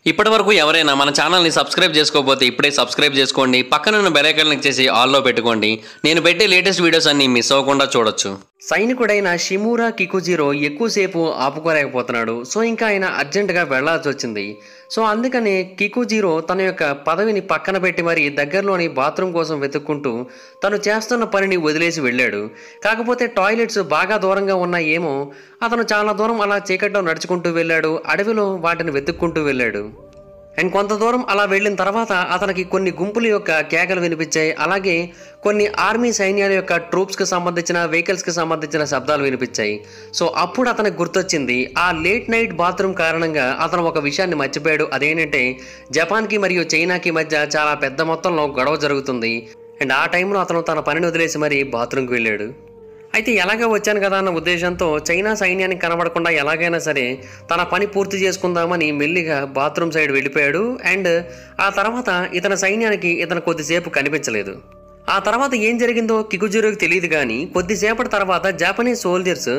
ఇప్పటివరకు ఎవరైనా మన ఛానల్ని సబ్స్క్రైబ్ చేసుకోకపోతే ఇప్పుడే సబ్స్క్రైబ్ చేసుకోండి. పక్కనున్న బెల్ ఐకాన్ క్లిక్ చేసి ఆల్లో పెట్టుకోండి. నేను పెట్టే లేటెస్ట్ వీడియోస్ అన్ని మిస్ అవ్వకుండా చూడొచ్చు. సైనికుడైన షిమూరా కికుజిరో ఎక్కువసేపు ఆపుకోలేకపోతున్నాడు. సో ఇంకా ఆయన అర్జెంటుగా వెళ్లాల్సి వచ్చింది. సో అందుకనే కికుజిరో తన యొక్క పదవిని పక్కన పెట్టి మరి దగ్గరలోని బాత్రూమ్ కోసం వెతుక్కుంటూ తను చేస్తున్న పనిని వదిలేసి వెళ్ళాడు. కాకపోతే టాయిలెట్స్ బాగా దూరంగా ఉన్నాయేమో అతను చాలా దూరం అలా చీకట్లో నడుచుకుంటూ వెళ్ళాడు. అడవిలో వాటిని వెతుక్కుంటూ వెళ్ళాడు. అండ్ కొంత దూరం అలా వెళ్ళిన తర్వాత అతనికి కొన్ని గుంపుల యొక్క కేకలు వినిపించాయి. అలాగే కొన్ని ఆర్మీ సైన్యాల యొక్క ట్రూప్స్కి సంబంధించిన వెహికల్స్కి సంబంధించిన శబ్దాలు వినిపించాయి. సో అప్పుడు అతనికి గుర్తొచ్చింది, ఆ లేట్ నైట్ బాత్రూమ్ కారణంగా అతను ఒక విషయాన్ని మర్చిపోయాడు. అదేంటంటే జపాన్కి మరియు చైనాకి మధ్య చాలా పెద్ద మొత్తంలో గొడవ జరుగుతుంది. అండ్ ఆ టైంలో అతను తన పనిని వదిలేసి మరి బాత్రూమ్కి వెళ్ళాడు. అయితే ఎలాగ వచ్చాను కదా అన్న ఉద్దేశంతో చైనా సైన్యానికి కనబడకుండా ఎలాగైనా సరే తన పని పూర్తి చేసుకుందామని మెల్లిగా బాత్రూమ్ సైడ్ వెళ్ళిపోయాడు. అండ్ ఆ తర్వాత ఇతని సైన్యానికి ఇతను కొద్దిసేపు కనిపించలేదు. ఆ తర్వాత ఏం జరిగిందో కికుజిరోకి తెలియదు. కానీ కొద్దిసేపటి తర్వాత జాపనీస్ సోల్జర్స్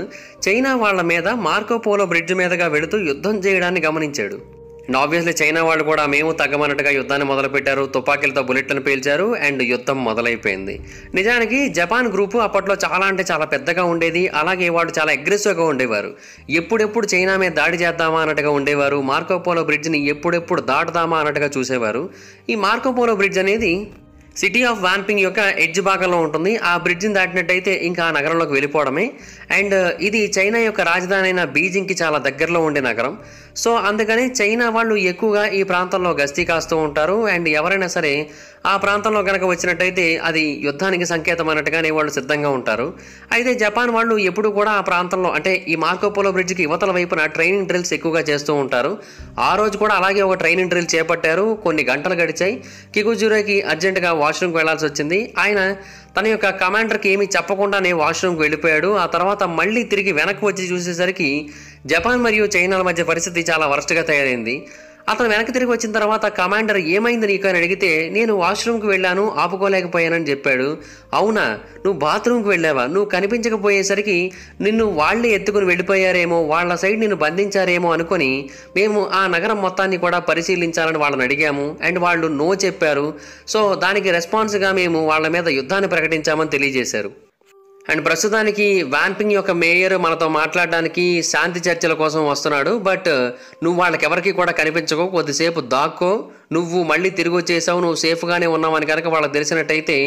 చైనా వాళ్ళ మీద మార్కోపోలో బ్రిడ్జ్ మీదుగా వెళుతూ యుద్ధం చేయడాన్ని గమనించాడు. అండ్ ఆబ్వియస్లీ చైనా వాళ్ళు కూడా మేము తగ్గమన్నట్టుగా యుద్ధాన్ని మొదలుపెట్టారు. తుపాకీలతో బుల్లెట్లను పేల్చారు అండ్ యుద్ధం మొదలైపోయింది. నిజానికి జపాన్ గ్రూపు అప్పట్లో చాలా అంటే చాలా పెద్దగా ఉండేది. అలాగే వాళ్ళు చాలా అగ్రెసివ్గా ఉండేవారు. ఎప్పుడెప్పుడు చైనా మీద దాడి చేద్దామా అన్నట్టుగా ఉండేవారు. మార్కోపోలో బ్రిడ్జ్ని ఎప్పుడెప్పుడు దాటుదామా అన్నట్టుగా చూసేవారు. ఈ మార్కోపోలో బ్రిడ్జ్ అనేది సిటీ ఆఫ్ వాన్పింగ్ యొక్క ఎడ్జ్ భాగంలో ఉంటుంది. ఆ బ్రిడ్జిని దాటినట్టయితే ఇంకా ఆ నగరంలోకి వెళ్ళిపోవడమే. అండ్ ఇది చైనా యొక్క రాజధాని అయిన బీజింగ్కి చాలా దగ్గరలో ఉండే నగరం. సో అందుకని చైనా వాళ్ళు ఎక్కువగా ఈ ప్రాంతంలో గస్తీ కాస్తూ ఉంటారు. అండ్ ఎవరైనా సరే ఆ ప్రాంతంలో కనుక వచ్చినట్టయితే అది యుద్ధానికి సంకేతం అన్నట్టుగానే వాళ్ళు సిద్ధంగా ఉంటారు. అయితే జపాన్ వాళ్ళు ఎప్పుడు కూడా ఆ ప్రాంతంలో అంటే ఈ మార్కోపోలో బ్రిడ్జ్కి యువతల వైపున ట్రైనింగ్ డ్రిల్స్ ఎక్కువగా చేస్తూ ఉంటారు. ఆ రోజు కూడా అలాగే ఒక ట్రైనింగ్ డ్రిల్ చేపట్టారు. కొన్ని గంటలు గడిచాయి. కికుజిరోకి అర్జెంటుగా వాష్రూమ్కి వెళ్లాల్సి వచ్చింది. ఆయన తన యొక్క కమాండర్కి ఏమీ చెప్పకుండానే వాష్రూమ్కి వెళ్ళిపోయాడు. ఆ తర్వాత మళ్ళీ తిరిగి వెనక్కి వచ్చి చూసేసరికి జపాన్ మరియు చైనాల మధ్య పరిస్థితి చాలా వరస్ట్గా తయారైంది. అతను వెనక్కి తిరిగి వచ్చిన తర్వాత కమాండర్ ఏమైంది నీకు అని అడిగితే నేను వాష్రూమ్కి వెళ్ళాను, ఆపుకోలేకపోయానని చెప్పాడు. అవునా, నువ్వు బాత్రూమ్కి వెళ్ళావా? నువ్వు కనిపించకపోయేసరికి నిన్ను వాళ్ళే ఎత్తుకుని వెళ్ళిపోయారేమో, వాళ్ళ సైడ్ నిన్ను బంధించారేమో అనుకొని మేము ఆ నగరం మొత్తాన్ని కూడా పరిశీలించాలని వాళ్ళని అడిగాము. అండ్ వాళ్ళు నో చెప్పారు. సో దానికి రెస్పాన్స్గా మేము వాళ్ళ మీద యుద్ధాన్ని ప్రకటించామని తెలియజేశారు. అండ్ ప్రస్తుతానికి వాన్పింగ్ యొక్క మేయర్ మనతో మాట్లాడడానికి శాంతి చర్చల కోసం వస్తున్నాడు. బట్ నువ్వు వాళ్ళకి ఎవరికి కూడా కనిపించకు, కొద్దిసేపు దాక్కో, నువ్వు మళ్ళీ తిరిగి వచ్చేసావు, నువ్వు సేఫ్గానే ఉన్నావని కనుక వాళ్ళకి తెలిసినట్టయితే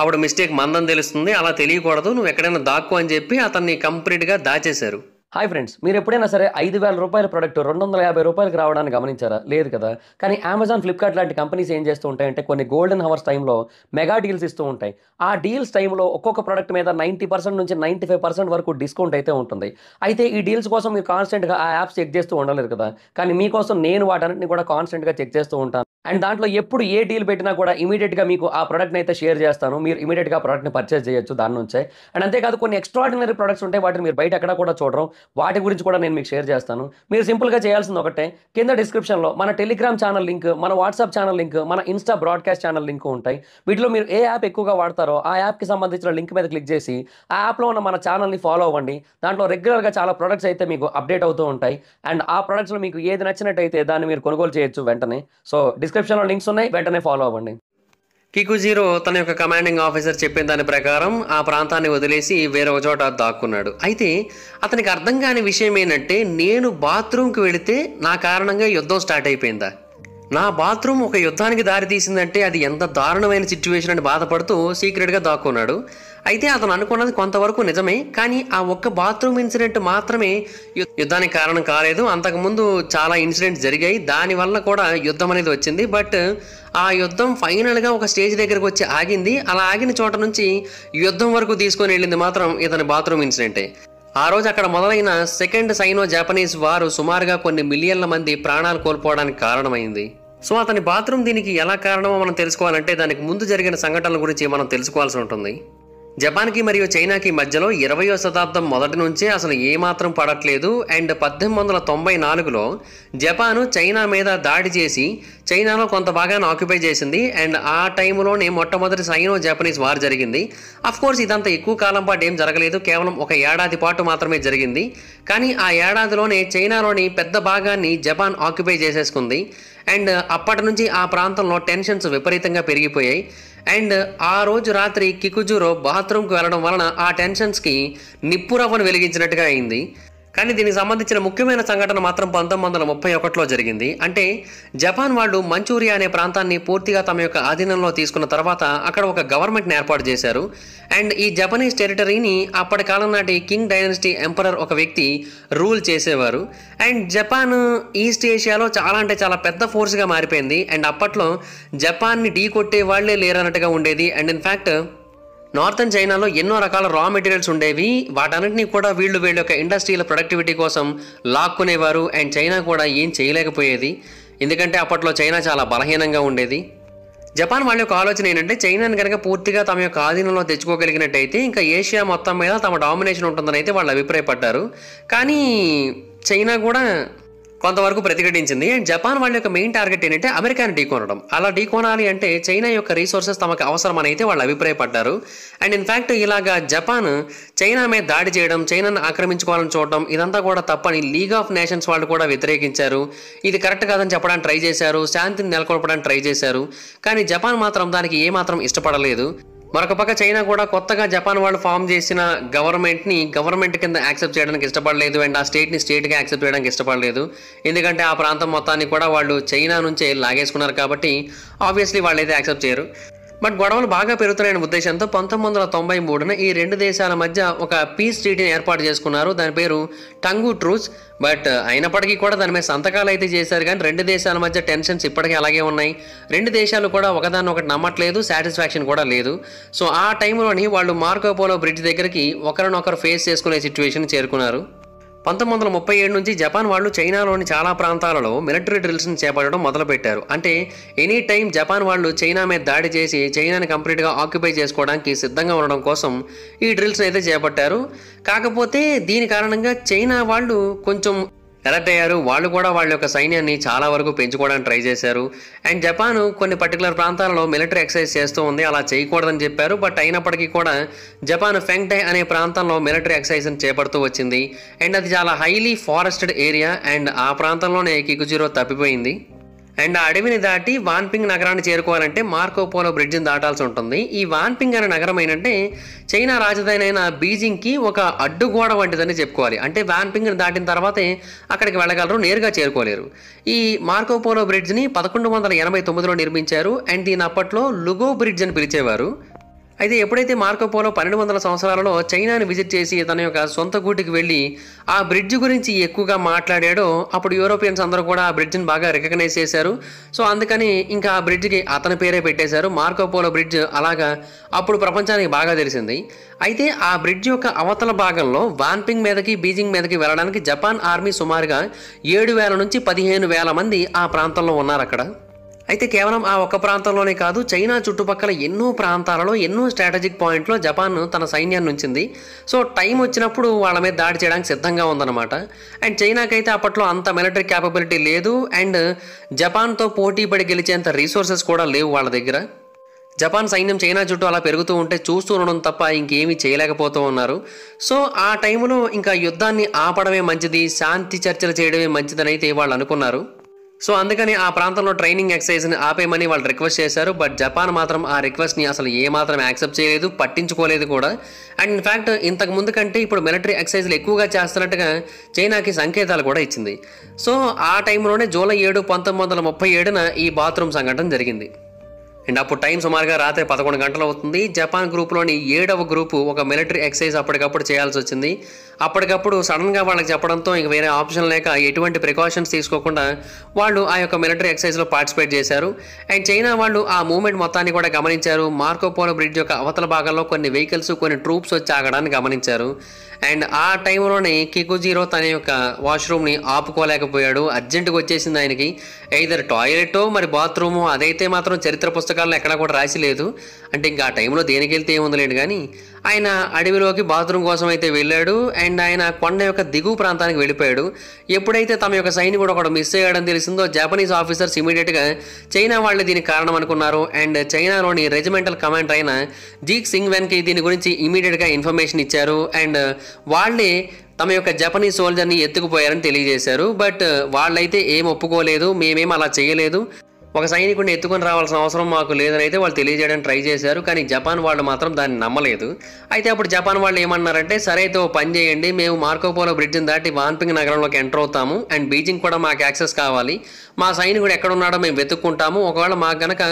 అప్పుడు మిస్టేక్ మందని తెలుస్తుంది. అలా తెలియకూడదు, నువ్వు ఎక్కడైనా దాక్కో అని చెప్పి అతన్ని కంప్లీట్గా దాచేశారు. హాయ్ ఫ్రెండ్స్, మీరు ఎప్పుడైనా సరే 5,000 రూపాయల ప్రోడక్ట్ 250 రూపాయలకి రావడానికి గమనించారా? లేదు కదా. కానీ అమెజాన్, ఫ్లిప్కార్ట్ లాంటి కంపెనీస్ ఏం చేస్తూ ఉంటాయంటే కొన్ని గోల్డెన్ హవర్స్ టైంలో మెగా డీల్స్ ఇస్తూ ఉంటాయి. ఆ డీల్స్ టైంలో ఒక్కొక్క ప్రోడక్ట్ మీద 90% నుంచి 95% వరకు డిస్కౌంట్ అయితే ఉంటుంది. అయితే ఈ డీల్స్ కోసం మీరు కాన్స్టెంట్గా ఆ యాప్స్ చెక్ చేస్తూ ఉండలేదు కదా. కానీ మీకోసం నేను వాటన్నిటిని కూడా కాన్స్టెంట్గా చెక్ చేస్తూ ఉంటాను. అండ్ దాంట్లో ఎప్పుడు ఏ డీల్ పెట్టినా కూడా ఇమీడియట్గా మీకు ఆ ప్రోడక్ట్ని అయితే షేర్ చేస్తాను. మీరు ఇమీడియట్గా ఆ ప్రోడక్ట్ని పర్చేస్ చేయొచ్చు దాని నుంచే. అండ్ అంతేకాదు కొన్ని ఎక్స్ట్రాడినరీ ప్రొడక్ట్స్ ఉంటాయి, వాటిని మీరు బయట ఎక్కడ కూడా చూడరు. వాటి గురించి కూడా నేను మీకు షేర్ చేస్తాను. మీరు సింపుల్గా చేయాల్సింది ఒకటే, కింద డిస్క్రిప్షన్లో మన టెలిగ్రామ్ ఛానల్ లింక్, మన వాట్సాప్ ఛానల్ లింక్, మన ఇన్స్టా బ్రాడ్కాస్ట్ ఛానల్ లింక్ ఉంటాయి. వీటిలో మీరు ఏ యాప్ ఎక్కువగా వాడతారో ఆ యాప్కి సంబంధించిన లింక్ మీద క్లిక్ చేసి ఆ యాప్లో ఉన్న మన ఛానల్ని ఫాలో అవ్వండి. దాంట్లో రెగ్యులర్గా చాలా ప్రొడక్ట్స్ అయితే మీకు అప్డేట్ అవుతూ ఉంటాయి. అండ్ ఆ ప్రొడక్ట్స్లో మీకు ఏది నచ్చినట్టయితే దాన్ని మీరు కొనుగోలు చేయొచ్చు వెంటనే. సో డిస్క్రిప్షన్లో లింక్స్ ఉన్నాయి, వెంటనే ఫాలో అవ్వండి. కికుజిరో తన యొక్క కమాండింగ్ ఆఫీసర్ చెప్పిన దాని ప్రకారం ఆ ప్రాంతాన్ని వదిలేసి వేరొక చోట దాక్కున్నాడు. అయితే అతనికి అర్థం కాని విషయం ఏంటంటే, నేను బాత్రూమ్కి వెళితే నా కారణంగా యుద్ధం స్టార్ట్ అయిపోయిందా? నా బాత్రూమ్ ఒక యుద్ధానికి దారి తీసిందంటే అది ఎంత దారుణమైన సిచ్యువేషన్ అని బాధపడుతూ సీక్రెట్గా దాక్కున్నాడు. అయితే అతను అనుకున్నది కొంతవరకు నిజమే. కానీ ఆ ఒక్క బాత్రూమ్ ఇన్సిడెంట్ మాత్రమే యుద్ధానికి కారణం కాలేదు. అంతకుముందు చాలా ఇన్సిడెంట్స్ జరిగాయి, దానివల్ల కూడా యుద్ధం అనేది వచ్చింది. బట్ ఆ యుద్ధం ఫైనల్గా ఒక స్టేజ్ దగ్గరకు వచ్చి ఆగింది. అలా ఆగిన చోట నుంచి యుద్ధం వరకు తీసుకొని వెళ్ళింది మాత్రం ఇతని బాత్రూమ్ ఇన్సిడెంటే. ఆ రోజు అక్కడ మొదలైన సెకండ్ సైనో జాపనీస్ వారు సుమారుగా కొన్ని మిలియన్ల మంది ప్రాణాలు కోల్పోవడానికి కారణమైంది. సో అతని బాత్రూమ్ దీనికి ఎలా కారణమో మనం తెలుసుకోవాలంటే దానికి ముందు జరిగిన సంఘటనల గురించి మనం తెలుసుకోవాల్సి ఉంటుంది. జపాన్కి మరియు చైనాకి మధ్యలో 20వ శతాబ్దం మొదటి నుంచే అసలు ఏమాత్రం పడట్లేదు. అండ్ 1894లో జపాను చైనా మీద దాడి చేసి చైనాలో కొంత భాగాన్ని ఆక్యుపై చేసింది. అండ్ ఆ టైంలోనే మొట్టమొదటి సైనో జపనీస్ వార్ జరిగింది. కోర్స్ ఇదంతా ఎక్కువ కాలం పాటు ఏం జరగలేదు, కేవలం ఒక ఏడాది పాటు మాత్రమే జరిగింది. కానీ ఆ ఏడాదిలోనే చైనాలోని పెద్ద భాగాన్ని జపాన్ ఆక్యుపై చేసేసుకుంది. అండ్ అప్పటి నుంచి ఆ ప్రాంతంలో టెన్షన్స్ విపరీతంగా పెరిగిపోయాయి. అండ్ ఆ రోజు రాత్రి కికుజురో బాత్రూమ్కి వెళ్ళడం వలన ఆ టెన్షన్స్కి నిప్పురవ్వను వెలిగించినట్టుగా అయింది. కానీ దీనికి సంబంధించిన ముఖ్యమైన సంఘటన మాత్రం 1931లో జరిగింది. అంటే జపాన్ వాళ్ళు మంచూరియా అనే ప్రాంతాన్ని పూర్తిగా తమ యొక్క ఆధీనంలో తీసుకున్న తర్వాత అక్కడ ఒక గవర్నమెంట్ని ఏర్పాటు చేశారు. అండ్ ఈ జపనీస్ టెరిటరీని అప్పటి కాలం నాటి కింగ్ డైనస్టీ ఎంపరర్ ఒక వ్యక్తి రూల్ చేసేవారు. అండ్ జపాన్ ఈస్ట్ ఏషియాలో చాలా అంటే చాలా పెద్ద ఫోర్స్గా మారిపోయింది. అండ్ అప్పట్లో జపాన్ని ఢీ కొట్టే వాళ్లే లేరన్నట్టుగా ఉండేది. అండ్ ఇన్ఫ్యాక్ట్ నార్థన్ చైనాలో ఎన్నో రకాల రా మెటీరియల్స్ ఉండేవి. వాటన్నిటిని కూడా వీళ్ళ యొక్క ఇండస్ట్రియల్ ప్రొడక్టివిటీ కోసం లాక్కునేవారు. అండ్ చైనా కూడా ఏం చేయలేకపోయేది, ఎందుకంటే అప్పట్లో చైనా చాలా బలహీనంగా ఉండేది. జపాన్ వాళ్ళ యొక్క ఆలోచన ఏంటంటే చైనాని కనుక పూర్తిగా తమ యొక్క ఆధీనంలో తెచ్చుకోగలిగినట్టయితే ఇంకా ఏషియా మొత్తం మీద తమ డామినేషన్ ఉంటుందని అయితే వాళ్ళు అభిప్రాయపడ్డారు. కానీ చైనా కూడా కొంతవరకు ప్రతిఘటించింది. అండ్ జపాన్ వాళ్ళ యొక్క మెయిన్ టార్గెట్ ఏంటంటే అమెరికాని ఢీకొనడం. అలా ఢీకొనాలి అంటే చైనా యొక్క రీసోర్సెస్ తమకు అవసరమని అయితే వాళ్ళు అభిప్రాయపడ్డారు. అండ్ ఇన్ఫ్యాక్ట్ ఇలాగా జపాన్ చైనా మీద దాడి చేయడం, చైనాను ఆక్రమించుకోవాలని చూడడం ఇదంతా కూడా తప్పని లీగ్ ఆఫ్ నేషన్స్ వాళ్ళు కూడా వ్యతిరేకించారు. ఇది కరెక్ట్ కాదని చెప్పడానికి ట్రై చేశారు, శాంతిని నెలకొల్పడానికి ట్రై చేశారు. కానీ జపాన్ మాత్రం దానికి ఏమాత్రం ఇష్టపడలేదు. మరొక పక్క చైనా కూడా కొత్తగా జపాన్ వాళ్ళు ఫామ్ చేసిన గవర్నమెంట్ కింద యాక్సెప్ట్ చేయడానికి ఇష్టపడలేదు. అండ్ ఆ స్టేట్ని స్టేట్గా యాక్సెప్ట్ చేయడానికి ఇష్టపడలేదు. ఎందుకంటే ఆ ప్రాంతం మొత్తాన్ని కూడా వాళ్ళు చైనా నుంచే లాగేసుకున్నారు కాబట్టి ఆబ్వియస్లీ వాళ్ళైతే యాక్సెప్ట్ చేయరు. బట్ గొడవలు బాగా పెరుగుతున్నాయనే ఉద్దేశంతో 1993న ఈ రెండు దేశాల మధ్య ఒక పీస్ ట్రీటీని ఏర్పాటు చేసుకున్నారు. దాని పేరు టంగు ట్రూస్. బట్ అయినప్పటికీ కూడా దాని మీద సంతకాలు అయితే చేశారు. కానీ రెండు దేశాల మధ్య టెన్షన్స్ ఇప్పటికీ అలాగే ఉన్నాయి. రెండు దేశాలు కూడా ఒకదాన్ని ఒకటి నమ్మట్లేదు, సాటిస్ఫాక్షన్ కూడా లేదు. సో ఆ టైంలోని వాళ్ళు మార్కో పోలో బ్రిడ్జ్ దగ్గరికి ఒకరినొకరు ఫేస్ చేసుకునే సిచ్యువేషన్ చేరుకున్నారు. 1937 నుంచి జపాన్ వాళ్ళు చైనాలోని చాలా ప్రాంతాలలో మిలిటరీ డ్రిల్స్ని చేపట్టడం మొదలుపెట్టారు. అంటే ఎనీ టైం జపాన్ వాళ్ళు చైనా మీద దాడి చేసి చైనాని కంప్లీట్గా ఆక్యుపై చేసుకోవడానికి సిద్ధంగా ఉండడం కోసం ఈ డ్రిల్స్ని అయితే చేపట్టారు. కాకపోతే దీని కారణంగా చైనా వాళ్ళు కొంచెం అలర్ట్ అయ్యారు. వాళ్ళు కూడా వాళ్ళ యొక్క సైన్యాన్ని చాలా వరకు పెంచుకోవడానికి ట్రై చేశారు. అండ్ జపాన్ కొన్ని పర్టికులర్ ప్రాంతాలలో మిలిటరీ ఎక్సర్సైజ్ చేస్తూ ఉంది, అలా చేయకూడదని చెప్పారు. బట్ అయినప్పటికీ కూడా జపాన్ ఫెంగ్టై అనే ప్రాంతంలో మిలిటరీ ఎక్సర్సైజ్ని చేపడుతూ వచ్చింది. అండ్ అది చాలా హైలీ ఫారెస్టెడ్ ఏరియా. అండ్ ఆ ప్రాంతంలోనే కికుజిరో తప్పిపోయింది. అండ్ ఆ అడవిని దాటి వాన్పింగ్ నగరాన్ని చేరుకోవాలంటే మార్కో పోలో బ్రిడ్జిని దాటాల్సి ఉంటుంది. ఈ వాన్పింగ్ అనే నగరం ఏంటంటే చైనా రాజధాని అయిన బీజింగ్కి ఒక అడ్డుగోడ వంటిదని చెప్పుకోవాలి. అంటే వాన్పింగ్ని దాటిన తర్వాతే అక్కడికి వెళ్ళగలరు, నేరుగా చేరుకోలేరు. ఈ మార్కో పోలో బ్రిడ్జ్ని 1189లో నిర్మించారు. అండ్ దీని అప్పట్లో లుగో బ్రిడ్జ్ అని పిలిచేవారు. అయితే ఎప్పుడైతే మార్కో పోలో 1200 సంవత్సరాలలో చైనాని విజిట్ చేసి తన యొక్క సొంత గూటికి వెళ్ళి ఆ బ్రిడ్జ్ గురించి ఎక్కువగా మాట్లాడాడో అప్పుడు యూరోపియన్స్ అందరూ కూడా ఆ బ్రిడ్జ్ని బాగా రికగ్నైజ్ చేశారు. సో అందుకని ఇంకా ఆ బ్రిడ్జ్కి అతని పేరే పెట్టేశారు, మార్కో పోలో బ్రిడ్జ్. అలాగా అప్పుడు ప్రపంచానికి బాగా తెలిసింది. అయితే ఆ బ్రిడ్జ్ యొక్క అవతల భాగంలో వాన్పింగ్ మీదకి బీజింగ్ మీదకి వెళ్ళడానికి జపాన్ ఆర్మీ సుమారుగా 7,000 నుంచి 15,000 మంది ఆ ప్రాంతంలో ఉన్నారు అక్కడ. అయితే కేవలం ఆ ఒక్క ప్రాంతంలోనే కాదు, చైనా చుట్టుపక్కల ఎన్నో ప్రాంతాలలో ఎన్నో స్ట్రాటజిక్ పాయింట్లో జపాన్ తన సైన్యాన్ని ఉంచింది. సో టైం వచ్చినప్పుడు వాళ్ళ మీద దాడి చేయడానికి సిద్ధంగా ఉందన్నమాట. అండ్ చైనాకైతే అప్పట్లో అంత మిలిటరీ క్యాపబిలిటీ లేదు. అండ్ జపాన్తో పోటీ పడి గెలిచేంత రీసోర్సెస్ కూడా లేవు వాళ్ళ దగ్గర. జపాన్ సైన్యం చైనా చుట్టూ అలా పెరుగుతూ ఉంటే చూస్తూ ఉండడం తప్ప ఇంకేమీ చేయలేకపోతూ ఉన్నారు. సో ఆ టైంలో ఇంకా యుద్ధాన్ని ఆపడమే మంచిది, శాంతి చర్చలు చేయడమే మంచిదని అయితే వాళ్ళు అనుకున్నారు. సో అందుకని ఆ ప్రాంతంలో ట్రైనింగ్ ఎక్సర్సైజ్ని ఆపేయమని వాళ్ళు రిక్వెస్ట్ చేశారు. బట్ జపాన్ మాత్రం ఆ రిక్వెస్ట్ని అసలు ఏమాత్రం యాక్సెప్ట్ చేయలేదు, పట్టించుకోలేదు కూడా. అండ్ ఇన్ఫ్యాక్ట్ ఇంతకు ముందు కంటే ఇప్పుడు మిలిటరీ ఎక్సర్సైజ్లు ఎక్కువగా చేస్తున్నట్టుగా చైనాకి సంకేతాలు కూడా ఇచ్చింది. సో ఆ టైంలోనే జూలై 7, 1937న ఈ బాత్రూమ్ సంఘటన జరిగింది. అండ్ అప్పుడు టైం సుమారుగా రాత్రి 11 గంటలు అవుతుంది. జపాన్ గ్రూప్లోని 7వ గ్రూపు ఒక మిలిటరీ ఎక్సర్సైజ్ అప్పటికప్పుడు చేయాల్సి వచ్చింది. అప్పటికప్పుడు సడన్గా వాళ్ళకి చెప్పడంతో ఇంక వేరే ఆప్షన్ లేక ఎటువంటి ప్రికాషన్స్ తీసుకోకుండా వాళ్ళు ఆ యొక్క మిలిటరీ ఎక్సర్సైజ్లో పార్టిసిపేట్ చేశారు. అండ్ చైనా వాళ్ళు ఆ మూవ్మెంట్ మొత్తాన్ని కూడా గమనించారు. మార్కో పోలో బ్రిడ్జ్ యొక్క అవతల భాగంలో కొన్ని వెహికల్స్, కొన్ని ట్రూప్స్ వచ్చి ఆగడాన్ని గమనించారు. అండ్ ఆ టైంలోనే కికుజిరో తన యొక్క వాష్రూమ్ని ఆపుకోలేకపోయాడు. అర్జెంటుగా వచ్చేసింది ఆయనకి. ఎయిదర్ టాయిలెటో మరి బాత్రూమో, అదైతే మాత్రం చరిత్ర పుస్తకాల్లో ఎక్కడా కూడా రాసి లేదు. అంటే ఇంకా ఆ టైంలో దేనికి వెళ్తే ఏముందలేండి. కానీ ఆయన అడవిలోకి బాత్రూమ్ కోసం అయితే వెళ్ళాడు అండ్ ఆయన కొండ యొక్క దిగువ ప్రాంతానికి వెళ్ళిపోయాడు. ఎప్పుడైతే తమ యొక్క సైనికుడు ఒకడు మిస్ అయ్యాడని తెలిసిందో జపనీస్ ఆఫీసర్స్ ఇమీడియట్గా చైనా వాళ్ళే దీనికి కారణం అనుకున్నారు. అండ్ చైనాలోని రెజిమెంటల్ కమాండర్ అయిన జీక్ సింగ్ వెన్కి దీని గురించి ఇమీడియట్గా ఇన్ఫర్మేషన్ ఇచ్చారు. అండ్ వాళ్ళే తమ యొక్క జపనీస్ సోల్జర్ని ఎత్తుకుపోయారని తెలియజేశారు. బట్ వాళ్ళైతే ఏం ఒప్పుకోలేదు, మేమేం అలా చేయలేదు, ఒక సైనికుడిని ఎత్తుకొని రావాల్సిన అవసరం మాకు లేదని అయితే వాళ్ళు తెలియజేయడానికి ట్రై చేశారు. కానీ జపాన్ వాళ్ళు మాత్రం దాన్ని నమ్మలేదు. అయితే అప్పుడు జపాన్ వాళ్ళు ఏమన్నారంటే, సరే అయితే ఓ పని చేయండి, మేము మార్కోపోలో బ్రిడ్జ్ని దాటి వాన్పింగ్ నగరంలోకి ఎంటర్ అవుతాము అండ్ బీజింగ్ కూడా మాకు యాక్సెస్ కావాలి, మా సైనికుడు ఎక్కడ ఉన్నాడో మేము వెతుక్కుంటాము, ఒకవేళ మాకు గనక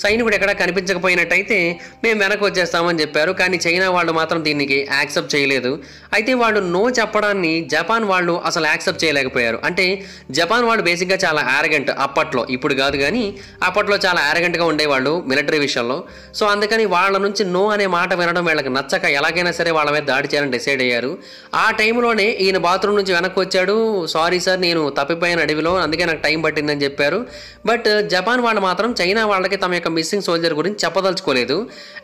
సైనికుడు ఎక్కడ కనిపించకపోయినట్టయితే మేము వెనక్కి వచ్చేస్తామని చెప్పారు. కానీ చైనా వాళ్ళు మాత్రం దీనికి యాక్సెప్ట్ చేయలేదు. అయితే వాళ్ళు నో చెప్పడాన్ని జపాన్ వాళ్ళు అసలు యాక్సెప్ట్ చేయలేకపోయారు. అంటే జపాన్ వాళ్ళు బేసిక్గా చాలా యారగెంట్ అప్పట్లో, ఇప్పుడు కాదు కానీ అప్పట్లో చాలా యారగెంట్గా ఉండేవాళ్ళు మిలిటరీ విషయంలో. సో అందుకని వాళ్ళ నుంచి నో అనే మాట వినడం వీళ్ళకి నచ్చక ఎలాగైనా సరే వాళ్ళ మీద దాడి చేయాలని డిసైడ్ అయ్యారు. ఆ టైంలోనే ఈయన బాత్రూమ్ నుంచి వెనక్కి వచ్చాడు, సారీ సార్ నేను తప్పిపోయిన అడవిలో, అందుకే నాకు టైం పట్టిందని చెప్పారు. బట్ జపాన్ వాళ్ళు మాత్రం చైనా వాళ్ళకి తమ యొక్క మిస్సింగ్ సోల్జర్ గురించి చెప్పదలుచుకోలేదు.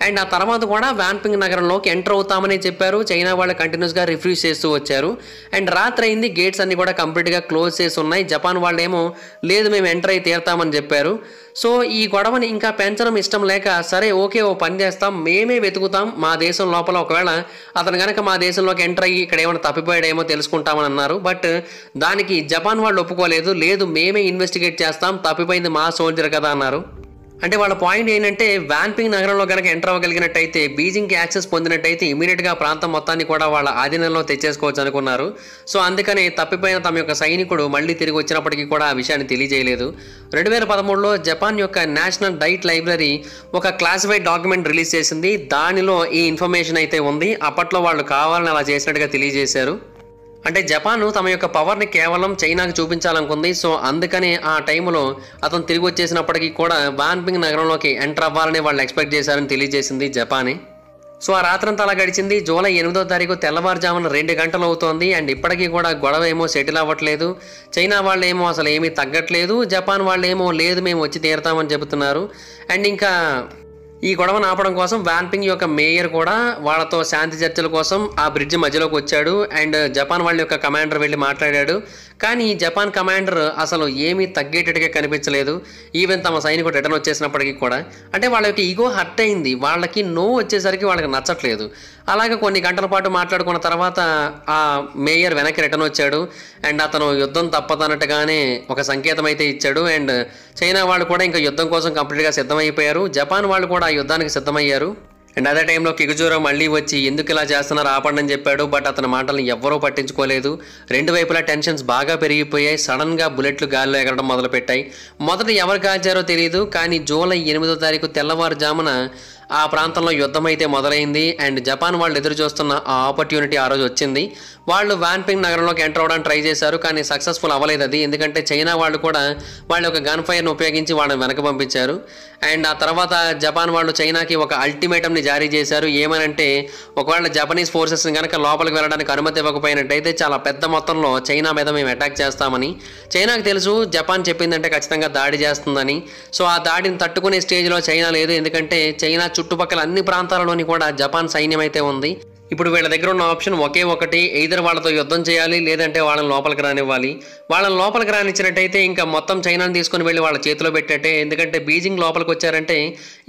అండ్ ఆ తర్వాత కూడా వాన్పింగ్ నగరంలోకి ఎంటర్ అవుతామని చెప్పారు. చైనా వాళ్ళు కంటిన్యూస్గా రిఫ్యూజ్ చేస్తూ వచ్చారు. అండ్ రాత్రి అయింది, గేట్స్ అన్ని కూడా కంప్లీట్గా క్లోజ్ చేసి ఉన్నాయి. జపాన్ వాళ్ళు ఏమో లేదు మేము ఎంటర్ అయి తీరుతామని చెప్పారు. సో ఈ గొడవని ఇంకా పెంచడం ఇష్టం లేక, సరే ఓకే ఓ పని చేస్తాం, మేమే వెతుకుతాం మా దేశం లోపల, ఒకవేళ అతను కనుక మా దేశంలోకి ఎంటర్ అయ్యి ఇక్కడ ఏమైనా తప్పిపోయాడేమో తెలుసుకుంటామని అన్నారు. బట్ దానికి జపాన్ వాళ్ళు ఒప్పుకోలేదు, లేదు మేమే ఇన్వెస్టిగేట్ చేస్తాం, తప్పిపోయింది మా సోల్జర్ కదా అన్నారు. అంటే వాళ్ళ పాయింట్ ఏంటంటే వాన్పింగ్ నగరంలో కనుక ఎంటర్ అవ్వగలిగినట్టయితే, బీజింగ్కి యాక్సెస్ పొందినట్టయితే ఇమీడియట్గా ప్రాంతం మొత్తాన్ని కూడా వాళ్ళ ఆధీనంలో తెచ్చేసుకోవచ్చు అనుకున్నారు. సో అందుకని తప్పిపోయిన తమ యొక్క సైనికుడు మళ్ళీ తిరిగి వచ్చినప్పటికీ కూడా ఆ విషయాన్ని తెలియజేయలేదు. 2013లో జపాన్ యొక్క నేషనల్ డైట్ లైబ్రరీ ఒక క్లాసిఫైడ్ డాక్యుమెంట్ రిలీజ్ చేసింది. దానిలో ఈ ఇన్ఫర్మేషన్ అయితే ఉంది. అప్పట్లో వాళ్ళు కావాలని అలా చేసినట్టుగా తెలియజేశారు. అంటే జపాన్ తమ యొక్క పవర్ని కేవలం చైనాకు చూపించాలనుకుంది. సో అందుకనే ఆ టైంలో అతను తిరిగి వచ్చేసినప్పటికీ కూడా వాన్పింగ్ నగరంలోకి ఎంటర్ అవ్వాలని వాళ్ళు ఎక్స్పెక్ట్ చేశారని తెలియజేసింది జపానే. సో ఆ రాత్రంతా అలా గడిచింది. జూలై 8వ తారీఖు తెల్లవారుజామున 2 గంటలు అవుతోంది. అండ్ ఇప్పటికీ కూడా గొడవ ఏమో సెటిల్ అవ్వట్లేదు. చైనా వాళ్ళు ఏమో అసలు ఏమీ తగ్గట్లేదు, జపాన్ వాళ్ళు ఏమో లేదు మేము వచ్చి తీరుతామని చెబుతున్నారు. అండ్ ఇంకా ఈ గొడవను ఆపడం కోసం వాన్పింగ్ యొక్క మేయర్ కూడా వాళ్ళతో శాంతి చర్చల కోసం ఆ బ్రిడ్జ్ మధ్యలోకి వచ్చాడు. అండ్ జపాన్ వాళ్ళ యొక్క కమాండర్ వెళ్ళి మాట్లాడాడు. కానీ జపాన్ కమాండర్ అసలు ఏమీ తగ్గేటట్టుగా కనిపించలేదు. ఈవెన్ తమ సైనికుడు రిటర్న్ వచ్చేసినప్పటికీ కూడా, అంటే వాళ్ళ యొక్క ఈగో హర్ట్ అయింది. వాళ్ళకి నో వచ్చేసరికి వాళ్ళకి నచ్చట్లేదు. అలాగే కొన్ని గంటల పాటు మాట్లాడుకున్న తర్వాత ఆ మేయర్ వెనక్కి రిటర్న్ వచ్చాడు. అండ్ అతను యుద్ధం తప్పదన్నట్టుగానే ఒక సంకేతం అయితే ఇచ్చాడు. అండ్ చైనా వాళ్ళు కూడా ఇంకా యుద్ధం కోసం కంప్లీట్గా సిద్ధమైపోయారు. జపాన్ వాళ్ళు కూడా ఆ యుద్ధానికి సిద్ధమయ్యారు. అండ్ అదే టైంలో కికుజూరో మళ్ళీ వచ్చి ఎందుకు ఇలా చేస్తున్నారు ఆపండి అని చెప్పాడు. బట్ అతని మాటలను ఎవ్వరూ పట్టించుకోలేదు. రెండు వైపులా టెన్షన్స్ బాగా పెరిగిపోయాయి. సడన్గా బుల్లెట్లు గాల్లో ఎగరడం మొదలుపెట్టాయి. మొదట ఎవరు కాల్చారో తెలియదు, కానీ జూలై 8వ తారీఖు తెల్లవారుజామున ఆ ప్రాంతంలో యుద్ధం అయితే మొదలైంది. అండ్ జపాన్ వాళ్ళు ఎదురు చూస్తున్న ఆ ఆపర్చునిటీ ఆ రోజు వచ్చింది. వాళ్ళు వాన్పింగ్ నగరంలోకి ఎంటర్ అవ్వడానికి ట్రై చేశారు, కానీ సక్సెస్ఫుల్ అవ్వలేదు అది. ఎందుకంటే చైనా వాళ్ళు కూడా వాళ్ళ యొక్క గన్ ఫైర్ను ఉపయోగించి వాళ్ళని వెనక పంపించారు. అండ్ ఆ తర్వాత జపాన్ వాళ్ళు చైనాకి ఒక అల్టిమేటంని జారీ చేశారు. ఏమనంటే, ఒకవేళ జపనీస్ ఫోర్సెస్ని కనుక లోపలికి వెళ్ళడానికి అనుమతి ఇవ్వకపోయినట్టయితే చాలా పెద్ద మొత్తంలో చైనా మీద మేము అటాక్ చేస్తామని. చైనాకు తెలుసు జపాన్ చెప్పిందంటే ఖచ్చితంగా దాడి చేస్తుందని. సో ఆ దాడిని తట్టుకునే స్టేజ్లో చైనా లేదు. ఎందుకంటే చైనా చుట్టుపక్కల అన్ని ప్రాంతాలలోని కూడా జపాన్ సైన్యం అయితే ఉంది. ఇప్పుడు వీళ్ళ దగ్గర ఉన్న ఆప్షన్ ఒకే ఒకటి, ఎయిదర్ వాళ్ళతో యుద్ధం చేయాలి, లేదంటే వాళ్ళని లోపలికి రానివ్వాలి. వాళ్ళని లోపలికి రానిచ్చినట్టయితే ఇంకా మొత్తం చైనాని తీసుకుని వెళ్ళి వాళ్ళ చేతిలో పెట్టేటే. ఎందుకంటే బీజింగ్ లోపలికి వచ్చారంటే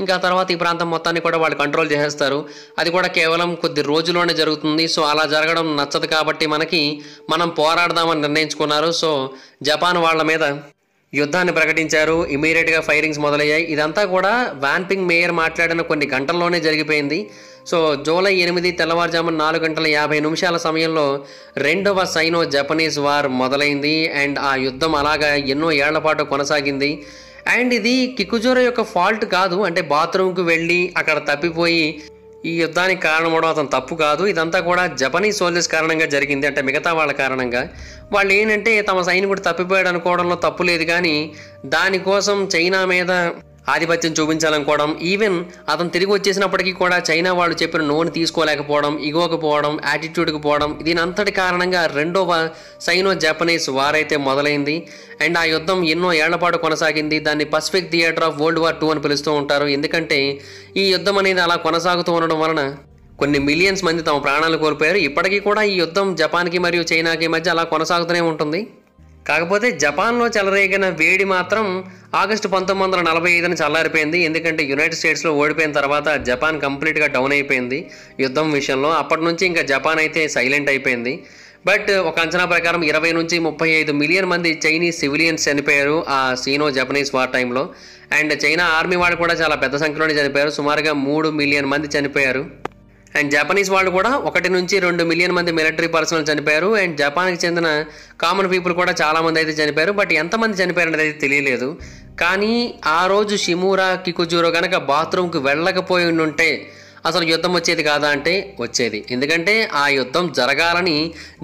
ఇంకా తర్వాత ఈ ప్రాంతం మొత్తాన్ని కూడా వాళ్ళు కంట్రోల్ చేసేస్తారు. అది కూడా కేవలం కొద్ది రోజుల్లోనే జరుగుతుంది. సో అలా జరగడం నచ్చదు కాబట్టి మనం పోరాడదామని నిర్ణయించుకున్నారు. సో జపాన్ వాళ్ళ మీద యుద్ధాన్ని ప్రకటించారు. ఇమీడియట్గా ఫైరింగ్స్ మొదలయ్యాయి. ఇదంతా కూడా వాన్పింగ్ మేయర్ మాట్లాడిన కొన్ని గంటల్లోనే జరిగిపోయింది. సో జూలై 8 తెల్లవారుజామున 4:50 సమయంలో రెండవ సైనో జపనీస్ వార్ మొదలైంది. అండ్ ఆ యుద్ధం అలాగా ఎన్నో ఏళ్ల పాటు కొనసాగింది. అండ్ ఇది కికుజూరో యొక్క ఫాల్ట్ కాదు. అంటే బాత్రూమ్కి వెళ్ళి అక్కడ తప్పిపోయి ఈ యుద్ధానికి కారణమవడం అతను తప్పు కాదు. ఇదంతా కూడా జపనీస్ సోల్జర్స్ కారణంగా జరిగింది. అంటే మిగతా వాళ్ళ కారణంగా. వాళ్ళు ఏంటంటే తమ సైనికుడు తప్పిపోయాడు అనుకోవడంలో తప్పు లేదు, కానీ దానికోసం చైనా మీద ఆధిపత్యం చూపించాలనుకోవడం, ఈవెన్ అతను తిరిగి వచ్చేసినప్పటికీ కూడా చైనా వాళ్ళు చెప్పిన నోని తీసుకోలేకపోవడం, ఇగోకి పోవడం, యాటిట్యూడ్కి పోవడం, దీనంతటి కారణంగా రెండవ సైనో జపనీస్ వార్ అయితే మొదలైంది. అండ్ ఆ యుద్ధం ఎన్నో ఏళ్ల పాటు కొనసాగింది. దాన్ని Pacific theatre of world war 2 అని పిలుస్తూ ఉంటారు. ఎందుకంటే ఈ యుద్ధం అనేది అలా కొనసాగుతూ ఉండడం వలన కొన్ని మిలియన్స్ మంది తమ ప్రాణాలు కోల్పోయారు. ఇప్పటికీ కూడా ఈ యుద్ధం జపాన్కి మరియు చైనాకి మధ్య అలా కొనసాగుతూనే ఉంటుంది. కాకపోతే జపాన్లో చెలరేగిన వేడి మాత్రం ఆగస్టు 1945 చల్లారిపోయింది. ఎందుకంటే యునైటెడ్ స్టేట్స్లో ఓడిపోయిన తర్వాత జపాన్ కంప్లీట్గా డౌన్ అయిపోయింది యుద్ధం విషయంలో. అప్పటి నుంచి ఇంకా జపాన్ అయితే సైలెంట్ అయిపోయింది. బట్ ఒక అంచనా ప్రకారం 20 నుంచి 35 మిలియన్ మంది చైనీస్ సివిలియన్స్ చనిపోయారు ఆ సీనో జపనీస్ వార్ టైంలో. అండ్ చైనా ఆర్మీ వాళ్ళు కూడా చాలా పెద్ద సంఖ్యలోనే చనిపోయారు. సుమారుగా 3 మిలియన్ మంది చనిపోయారు. అండ్ జపనీస్ వాళ్ళు కూడా 1 నుంచి 2 మిలియన్ మంది మిలిటరీ పర్సనల్ చనిపోయారు. అండ్ జపాన్కి చెందిన కామన్ పీపుల్ కూడా చాలామంది అయితే చనిపోయారు. బట్ ఎంతమంది చనిపోయారు అనేది అయితే తెలియలేదు. కానీ ఆ రోజు షిమూరా కికుజురో కనుక బాత్రూమ్కి వెళ్ళకపోయి ఉంటే అసలు యుద్ధం వచ్చేది కాదా అంటే వచ్చేది. ఎందుకంటే ఆ యుద్ధం జరగాలని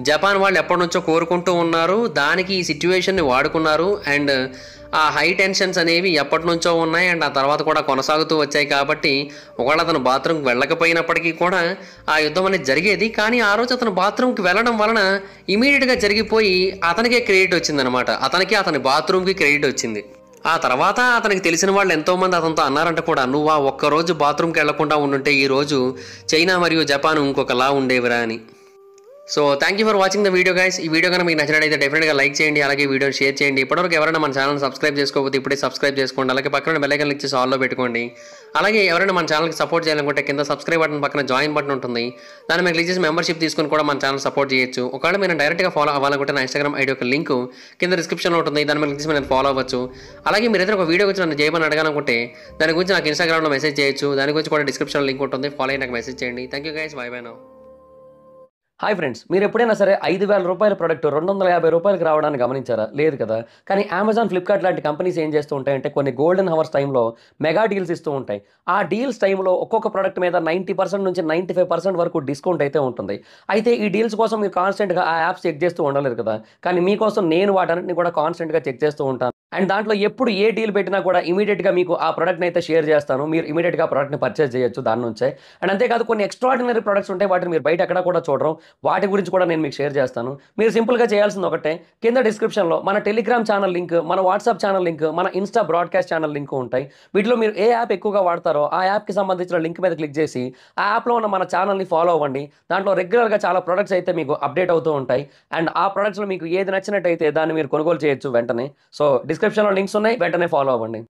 జపాన్ వాళ్ళు ఎప్పటి నుంచో కోరుకుంటూ ఉన్నారు. దానికి ఈ సిచ్యువేషన్ని వాడుకున్నారు. అండ్ ఆ హై టెన్షన్స్ అనేవి ఎప్పటి నుంచో ఉన్నాయి. అండ్ ఆ తర్వాత కూడా కొనసాగుతూ వచ్చాయి. కాబట్టి ఒకవేళ అతను బాత్రూమ్కి వెళ్ళకపోయినప్పటికీ కూడా ఆ యుద్ధం అనేది జరిగేది. కానీ ఆ రోజు అతను బాత్రూమ్కి వెళ్ళడం వలన ఇమీడియట్గా జరిగిపోయి అతనికే క్రెడిట్ వచ్చిందనమాట. అతని బాత్రూమ్కి క్రెడిట్ వచ్చింది. ఆ తర్వాత అతనికి తెలిసిన వాళ్ళు ఎంతోమంది అతనితో అన్నారంట కూడా, నువ్వు ఆ ఒక్కరోజు బాత్రూమ్కి వెళ్లకుండా ఉండుంటే ఈరోజు చైనా మరియు జపాన్ ఇంకొకలా ఉండేవిరా అని. So thank you for watching the video guys. ఈ వీడియో కనుక మీకు నచ్చినట్లయితే డెఫినెట్గా లైక్ చేయండి. అలాగే వీడియోని షేర్ చేయండి. ఇప్పటివరకు ఎవరైనా మన ఛానల్ సబ్స్క్రైబ్ చేసుకోకపోతే ఇప్పుడే సబ్స్క్రైబ్ చేసుకోండి. అలాగే పక్కన బెల్ ఐకాన్ క్లిక్ చేసి ఆల్లో పెట్టుకోండి. అలాగే ఎవరైనా మన ఛానల్కి సపోర్ట్ చేయాలనుకుంటే కింద సబ్స్క్రైబ్ బటన్ పక్కన జాయిన్ బటన్ ఉంటుంది. దాన్ని మీరు క్లిక్ చేసి మెంబర్షిప్ తీసుకొని కూడా మన ఛానల్ సపోర్ట్ చేయొచ్చు. ఒకవేళ మీరు డైరెక్ట్గా ఫాలో అవ్వాలనుకుంటే నా ఇన్స్టాగ్రామ్ ఐడి యొక్క లింక్ కింద డిస్క్రిప్షన్లో ఉంటుంది. దాన్ని మీరు క్లిక్ చేసి నేను ఫాలో అవ్వచ్చు. అలాగే మీరు ఏదైనా ఒక వీడియో గురించి నన్ను చేయమని అడగాలనుకుంటే దాని గురించి నాకు ఇన్స్టాగ్రామ్లో మెసేజ్ చేయొచ్చు. దాని గురించి కూడా డిస్క్రిప్షన్లో లింక్ ఉంటుంది. ఫాలో అయ్యి నాకు మెసేజ్ చేయండి. Thank you guys. By by now. Hi friends, మీరు ఎప్పుడైనా సరే 5,000 రూపాయల ప్రోడక్ట్ 250 రూపాయలకి రావడానికి గమనించారా? లేదు కదా. కానీ అమెజాన్, ఫ్లిప్కార్ట్ లాంటి కంపెనీస్ ఏం చేస్తూ ఉంటాయంటే కొన్ని గోల్డెన్ హవర్స్ టైంలో మెగా డీల్స్ ఇస్తూ ఉంటాయి. ఆ డీల్స్ టైంలో ఒక్కొక్క ప్రోడక్ట్ మీద 90% నుంచి 95% వరకు డిస్కౌంట్ అయితే ఉంటుంది. అయితే ఈ డీల్స్ కోసం మీరు కాన్స్టెంట్గా ఆ యాప్స్ చెక్ చేస్తూ ఉండలేరు కదా. కానీ మీకోసం నేను వాటన్నిటిని కూడా కాన్స్టెంట్గా చెక్ చేస్తూ ఉంటాను. అండ్ దాంట్లో ఎప్పుడు ఏ డీల్ పెట్టినా కూడా ఇమీడియట్గా మీకు ఆ ప్రోడక్ట్ని అయితే షేర్ చేస్తాను. మీరు ఇమీడియట్గా ఆ ప్రోడక్ట్ని పర్చేస్ చేయొచ్చు దాని నుంచే. అండ్ అంతేకాదు కొన్ని ఎక్స్ట్రాడినరీ ప్రొడక్ట్స్ ఉంటాయి, వాటిని మీరు బయట ఎక్కడ కూడా చూడరు. వాటి గురించి కూడా నేను మీకు షేర్ చేస్తాను. మీరు సింపుల్గా చేయాల్సింది ఒకటే, కింద డిస్క్రిప్షన్లో మన టెలిగ్రామ్ ఛానల్ లింక్, మన వాట్సాప్ ఛానల్ లింక్, మన ఇన్స్టా బ్రాడ్కాస్ట్ ఛానల్ లింక్ ఉంటాయి. వీటిలో మీరు ఏ యాప్ ఎక్కువగా వాడతారో ఆ యాప్కి సంబంధించిన లింక్ మీద క్లిక్ చేసి ఆ యాప్లో ఉన్న మన ఛానల్ని ఫాలో అవ్వండి. దాంట్లో రెగ్యులర్గా చాలా ప్రొడక్ట్స్ అయితే మీకు అప్డేట్ అవుతూ ఉంటాయి. అండ్ ఆ ప్రొడక్ట్స్లో మీకు ఏది నచ్చినట్టయితే దాన్ని మీరు కొనుగోలు చేయొచ్చు వెంటనే. సో డిస్క్రిప్షన్లో లింక్స్ ఉన్నాయి, వెంటనే ఫాలో అవ్వండి.